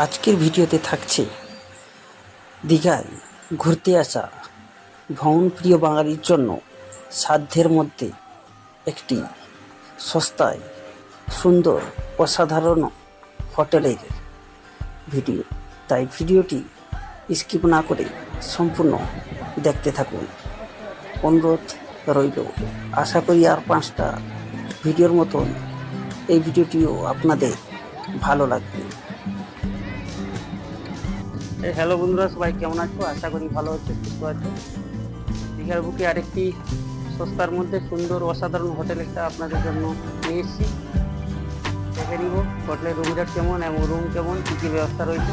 আজকের ভিডিওতে থাকছে দীঘায় ঘুরতে আসা ভ্রমণপ্রিয় বাঙালির জন্য সাধ্যের মধ্যে একটি সস্তায় সুন্দর অসাধারণ হোটেলের ভিডিও। তাই ভিডিওটি স্কিপ না করে সম্পূর্ণ দেখতে থাকুন, অনুরোধ রইল। আশা করি আর 5টা ভিডিওর মতন এই ভিডিওটিও আপনাদের ভালো লাগবে। হ্যালো বন্ধুরা, সবাই কেমন আছো? আশা করি ভালো আছো, সুস্থ আছো। দীঘার বুকে আরেকটি সস্তার মধ্যে সুন্দর অসাধারণ হোটেল একটা আপনাদের জন্য নিয়ে এসেছি। দেখে নিব হোটেলের রুম রেট কেমন এবং রুম কেমন, কী কী ব্যবস্থা রয়েছে,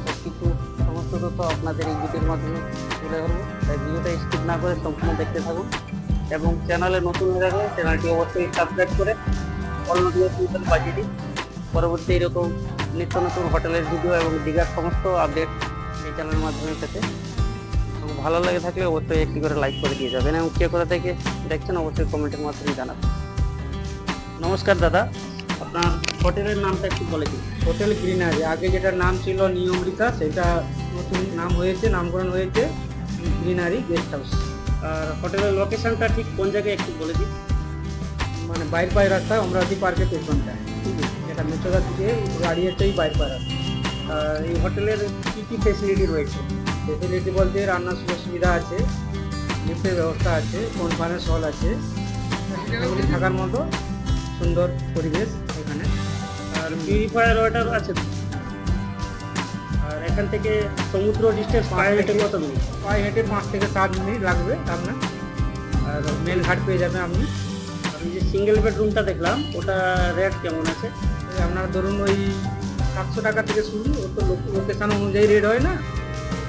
সব কিছু সমস্ত তথ্য আপনাদের এই ভিডিওর মাধ্যমে তুলে ধরবো। তাই ভিডিওটা স্কিপ না করে সম্পূর্ণ দেখতে থাকুন এবং চ্যানেলে নতুন হয়ে থাকলে চ্যানেলটি অবশ্যই সাবস্ক্রাইব করে অল নোটিফিকেশন বাজিয়ে দিন। পরবর্তী এরকম নিত্য নতুন হোটেলের ভিডিও এবং দীঘার সমস্ত আপডেট এই চ্যানেলের মাধ্যমে পেতে এবং ভালো লাগে থাকলে অবশ্যই একটি করে লাইক করে দিয়ে যাবেন এবং কে কোথা থেকে দেখছেন অবশ্যই কমেন্টের মাধ্যমে জানাবেন। নমস্কার দাদা, আপনার হোটেলের নামটা একটু বলে দিন। হোটেল গ্রিনারি, আগে যেটার নাম ছিল নিয়মৃতা, সেটা নতুন নাম হয়েছে, নামকরণ হয়েছে গ্রিনারি গেস্ট হাউস। আর হোটেলের লোকেশনটা ঠিক কোন জায়গায় একটু বলে দিন। মানে বাইর পাই রাস্তা, অমরাবতী পার্কের পেছনটায়, ঠিক আছে? এটা মেচোদা থেকে গাড়িয়েতেই বাইর পাই রাস্তা। আর এই হোটেলের কী কী ফেসিলিটি রয়েছে? ফেসিলিটি বলতে রান্নার সুবিধা আছে, লিফটের ব্যবস্থা আছে, কনফারেন্স হল আছে, এগুলি থাকার মতো সুন্দর পরিবেশ এখানে। আর পিউরিফায়ার ওয়াটার আছে। আর এখান থেকে সমুদ্র ডিস্টেন্স পায়ে হেঁটে কত মিনিট? পায়ে হেঁটে 5 থেকে 7 মিনিট লাগবে আপনার। আর মেন ঘাট পেয়ে যাবেন আপনি। আমি যে সিঙ্গেল বেডরুমটা দেখলাম ওটা রেট কেমন আছে? আপনার ধরুন ওই 700 টাকা থেকে শুরু, ওর তো লোকেশন অনুযায়ী রেট হয় না,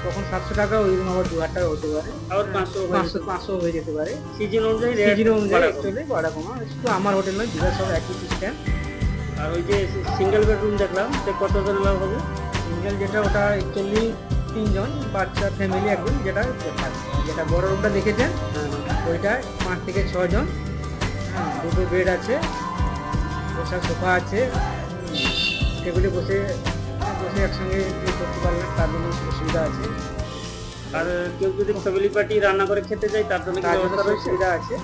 তখন 700 টাকা, ওই রকম আবার 2000 টাকা হতে পারে, আবার 500 হয়ে যেতে পারে। সিজন অনুযায়ী সিজন অনুযায়ী অ্যাকচুয়ালি বাড়া কমা, শুধু আমার হোটেল নয়, দীঘা সব একই সিস্টেম। আর ওই যে সিঙ্গেল বেডরুম দেখলাম সে কতজন লাভ হবে? সিঙ্গেল যেটা ওটা অ্যাকচুয়ালি 3 জন, বাচ্চা ফ্যামিলি একজন, যেটা যেটা বড় রুমটা দেখেছেন ওইটা 5 থেকে 6 জন। দুটো বেড আছে, বসার সোফা আছে, টেবিলে বসে বসে একসঙ্গে করতে পারলেন, তার জন্য সুবিধা আছে। আর কেউ যদি ফ্যামিলি পার্টি রান্না করে খেতে চায় তার জন্য কি ব্যবস্থা রয়েছে? সুবিধা আছে,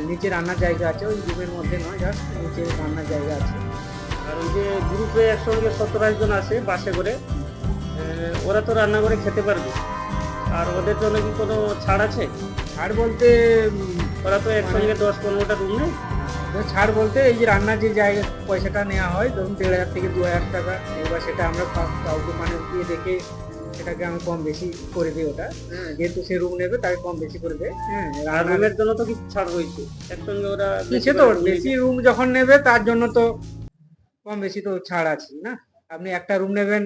নিচে রান্নার জায়গা আছে, ওই রুমের মধ্যে নয়, জাস্ট নিচে রান্নার জায়গা আছে। আর ওই যে গ্রুপে একসঙ্গে 70-80 জন আসে বাসে করে, ওরা তো রান্না করে খেতে পারবে, আর ওদের জন্য কি কোনো ছাড় আছে? ছাড় বলতে ওরা তো একসঙ্গে 10-15টা রুম নেই। ছাড় বলতে এই যে রান্নার যে জায়গা পয়সাটা নেওয়া হয়, ধরুন 1500 থেকে 2000 টাকা, এবার সেটা আমরা কাউকে মানে দিয়ে দেখে সেটাকে আমি কম বেশি করে দিই ওটা, যেহেতু সে রুম নেবে তাকে কম বেশি করে দেয়। আর রুমের জন্য তো কিছু ছাড় রয়েছে একসঙ্গে ওরা সে তো বেশি রুম যখন নেবে তার জন্য তো কম বেশি তো ছাড় আছে না। আপনি একটা রুম নেবেন,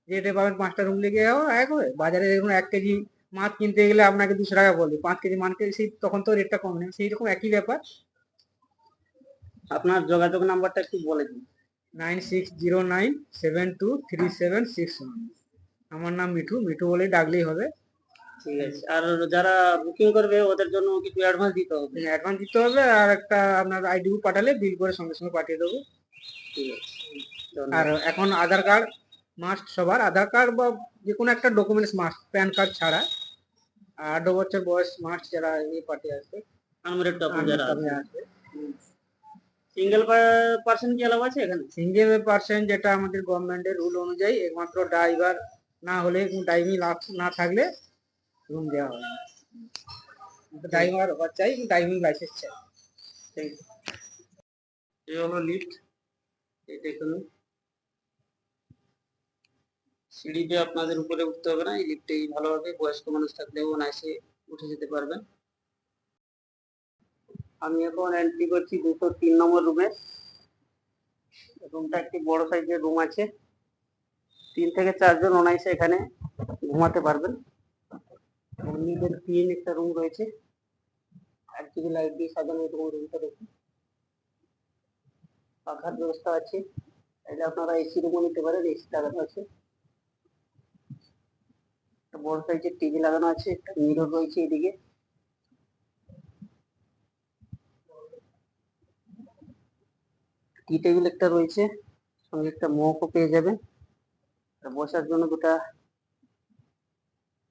যেটা পাবেন 5টা রুম লেগে এক হবে। বাজারে দেখুন 1 কেজি মাছ কিনতে গেলে আপনাকে 200 টাকা বলবে, 5 কেজি মাছ সেই তখন তো রেটটা কম নেই, সেই রকম একই ব্যাপার। আপনার যোগাযোগ নাম্বারটা একটু বলে দিন। 9609723761। আমার নাম মিঠু, মিঠু বলেই ডাকলেই হবে। ঠিক আছে। আর যারা বুকিং করবে ওদের জন্য কিছু অ্যাডভান্স দিতে হবে? অ্যাডভান্স দিতে হবে, আর একটা আপনার আইডি বুক পাঠালে বিল করে সঙ্গে সঙ্গে পাঠিয়ে দেবো। ঠিক আছে। আর এখন আধার কার্ড মাস্ট, সবার আধার কার্ড বা যে কোনো একটা ডকুমেন্টস মাস্ট, প্যান কার্ড ছাড়া। 18 বছর বয়স মাস্ট, যারা এই পার্টি আসবে, আনম্যারিড কাপল যারা আসবে। সিঙ্গেল পার্সন কি অ্যালাউ আছে এখানে? সিঙ্গেল পার্সন যেটা আমাদের গভর্নমেন্টের রুল অনুযায়ী, একমাত্র ড্রাইভার না হলে, ড্রাইভিং না থাকলে রুম দেওয়া হয় না। ড্রাইভার হওয়া চাই, ড্রাইভিং লাইসেন্স চাই। Thank you. এই হলো লিফট, এই দেখুন সিঁড়ি দিয়ে আপনাদের উপরে উঠতে হবে না, এই লিফটেই ভালোভাবে বয়স্ক মানুষ থাকলেও অনায়াসে উঠে যেতে পারবেন। আমি এখন এন্ট্রি করছি 203 নম্বর রুমে। রুমটা একটি বড় সাইজের রুম আছে, 3 থেকে 4 জন অনায়াসে এখানে ঘুমাতে পারবেন। নিজের ক্লিন একটা রুম রয়েছে, RGB লাইট দিয়ে সাজানো এরকম রুমটা দেখুন। পাখার ব্যবস্থা আছে, এটা আপনারা এসি রুমও নিতে পারেন, এসি লাগানো আছে। একটা বড় সাইজের টিভি লাগানো আছে, একটা মিরর রয়েছে এদিকে। টি টেবিল একটা রয়েছে, সঙ্গে একটা মগও পেয়ে যাবেন। আর বসার জন্য দুটা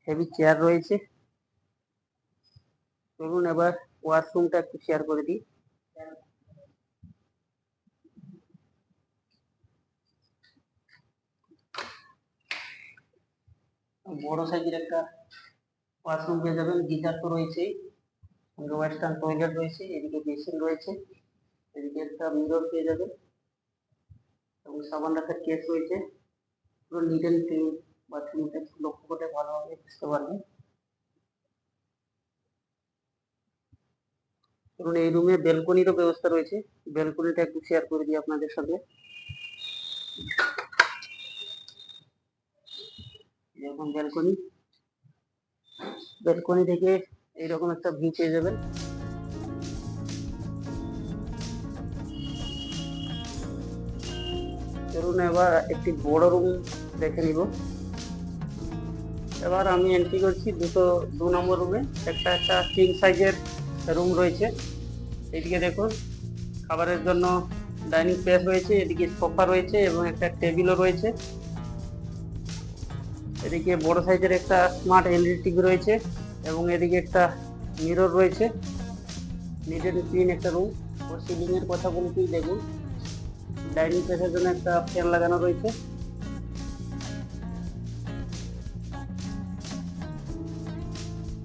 হেভি চেয়ার রয়েছে। চলুন এবার ওয়াশরুমটা একটু শেয়ার করে দিই। বড় সাইজের একটা ওয়াশরুম পেয়ে যাবেন। গিজার তো রয়েছেই, ওয়েস্টার্ন টয়লেট রয়েছে, এদিকে বেসিন রয়েছে, এদিকে একটা মিরর পেয়ে যাবেন এবং সাবান রাখার কেস রয়েছে। পুরো নিট অ্যান্ড ক্লিন বাথরুমটা একটু লক্ষ্য করলে ভালোভাবে বুঝতে পারবেন। এবং এই রুমে ব্যালকনিরও ব্যবস্থা রয়েছে। ব্যালকনিটা একটু শেয়ার করে দিই আপনাদের সাথে। এরকম ব্যালকনি, ব্যালকনি থেকে এইরকম একটা ভিউ পেয়ে যাবেন। চলুন এবার একটি বড় রুম দেখে নিব। এবার আমি এন্ট্রি করছি 2 নম্বর রুমে। একটা কিং সাইজের রুম রয়েছে। এদিকে দেখুন খাবারের জন্য ডাইনিং স্পেস রয়েছে, এদিকে সোফা রয়েছে এবং একটা টেবিলও রয়েছে। এদিকে বড় সাইজের একটা স্মার্ট এলইডি টিভি রয়েছে এবং এদিকে একটা মিরর রয়েছে। নিট অ্যান্ড ক্লিন একটা রুম। ও সিলিং এর কথা বলতেই দেখুন ডাইনিং স্পেসের জন্য একটা ফ্যান লাগানো রয়েছে।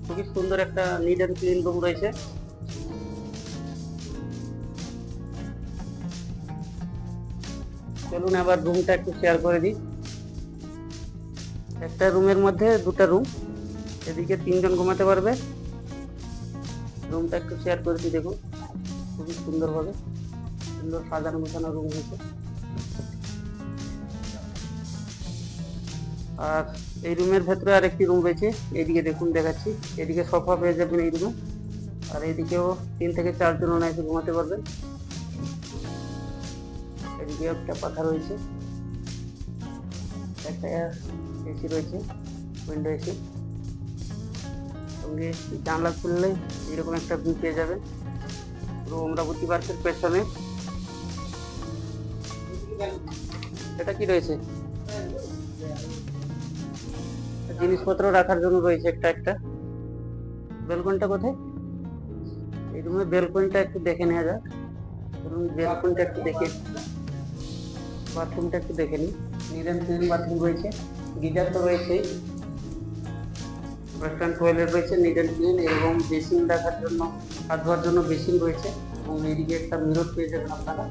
খুবই সুন্দর একটা নিট অ্যান্ড ক্লিন রুম রয়েছে। চলুন এবার রুমটা একটু শেয়ার করে দিই। একটা রুমের মধ্যে দুটা রুম, এদিকে 3 জন ঘুমাতে পারবে। রুমটা একটু শেয়ার করে দিই দেখুন, খুবই সুন্দরভাবে সুন্দর সাজানো গোছানো রুম হয়েছে। আর এই রুমের ভেতরে আরেকটি রুম রয়েছে, এদিকে দেখুন দেখাচ্ছি। এদিকে সোফা পেয়ে যাবেন এই রুমে, আর এদিকেও 3 থেকে 4 জন অনায়াসে ঘুমাতে পারবেন। এদিকে একটা পাখা রয়েছে, একটা এসি রয়েছে, উইন্ডো এসি। সঙ্গে জানলা খুললে এরকম একটা ভিউ পেয়ে যাবেন পুরো অমরাবতী পার্কের পেছনে। এটা কি রয়েছে? জিনিসপত্র রাখার জন্য রয়েছে একটা। ব্যালকনিটা কোথায়? এই রুমে ব্যালকনিটা একটু দেখে নেওয়া যাক। ব্যালকনিটা একটু দেখে, বাথরুমটা একটু দেখে নিই। নিট অ্যান্ড ক্লিন বাথরুম রয়েছে, গিজার তো রয়েছে, ওয়েস্টার্ন টয়লেট রয়েছে নিট অ্যান্ড ক্লিন এবং বেসিন রাখার জন্য, হাত ধোয়ার জন্য বেসিন রয়েছে এবং এদিকে একটা মিরর পেয়ে যাবেন আপনারা।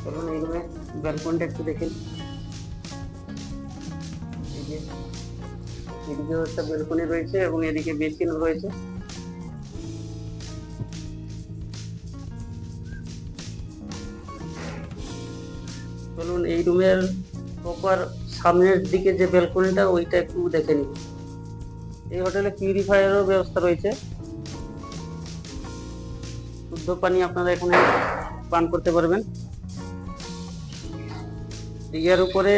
চলুন এই রুমে ব্যালকনিটা একটু দেখেন। এদিকেও একটা ব্যালকনি রয়েছে এবং এদিকে বেসিন রয়েছে। চলুন এই রুমের প্রপার সামনের দিকে যে ব্যালকনিটা ওইটা একটু দেখে নিই। এই হোটেলে পিউরিফায়ারেরও ব্যবস্থা রয়েছে, শুদ্ধ পানি আপনারা এখানে পান করতে পারবেন। এর উপরে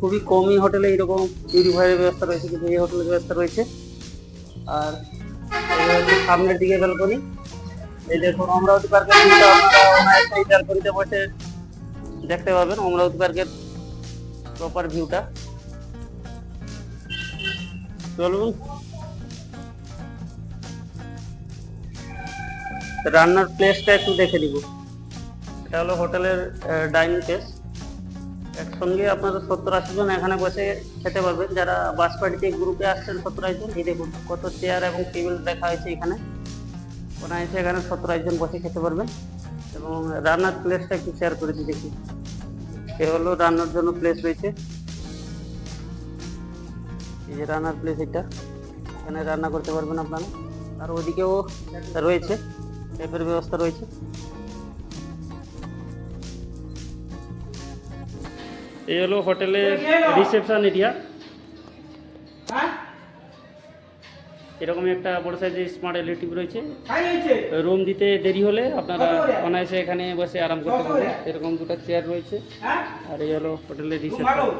খুবই কমই হোটেলে এরকম পিউরিফায়ারের ব্যবস্থা রয়েছে, কিন্তু এই হোটেলের ব্যবস্থা রয়েছে। আর সামনের দিকে ব্যালকনি, এই দেখুন অমরাবতী পার্কের ভিউটা আপনারা এই ব্যালকনিতে বসে দেখতে পাবেন অমরাবতী পার্কের প্রপার ভিউটা। চলুন রান্নার প্লেসটা একটু দেখে দিব। এটা হলো হোটেলের ডাইনিং প্লেস। একসঙ্গে আপনারা 70-80 জন এখানে বসে খেতে পারবেন। যারা বাস পার্টিতে গ্রুপে আসছেন 70-80 জন, এই দেখুন কত চেয়ার এবং টেবিল রাখা হয়েছে এখানে। অনায়াসে এখানে 70-80 জন বসে খেতে পারবেন। এবং রান্নার প্লেসটা একটু শেয়ার করে দিই দেখি। এ হলো রান্নার জন্য প্লেস রয়েছে, এই যে রান্নার প্লেস, এটা এখানে রান্না করতে পারবেন আপনারা। আর ওদিকেও রয়েছে ট্যাপের ব্যবস্থা রয়েছে। এই হলো হোটেলের রিসেপশন এরিয়া। এরকম একটা বড় সাইজের স্মার্ট এলইডি টিভি রয়েছে। রুম দিতে দেরি হলে আপনারা অনায়াসে এখানে বসে আরাম করতে পারবেন। এরকম দুটো চেয়ার রয়েছে। আর এই হলো হোটেলের রিসেপশন।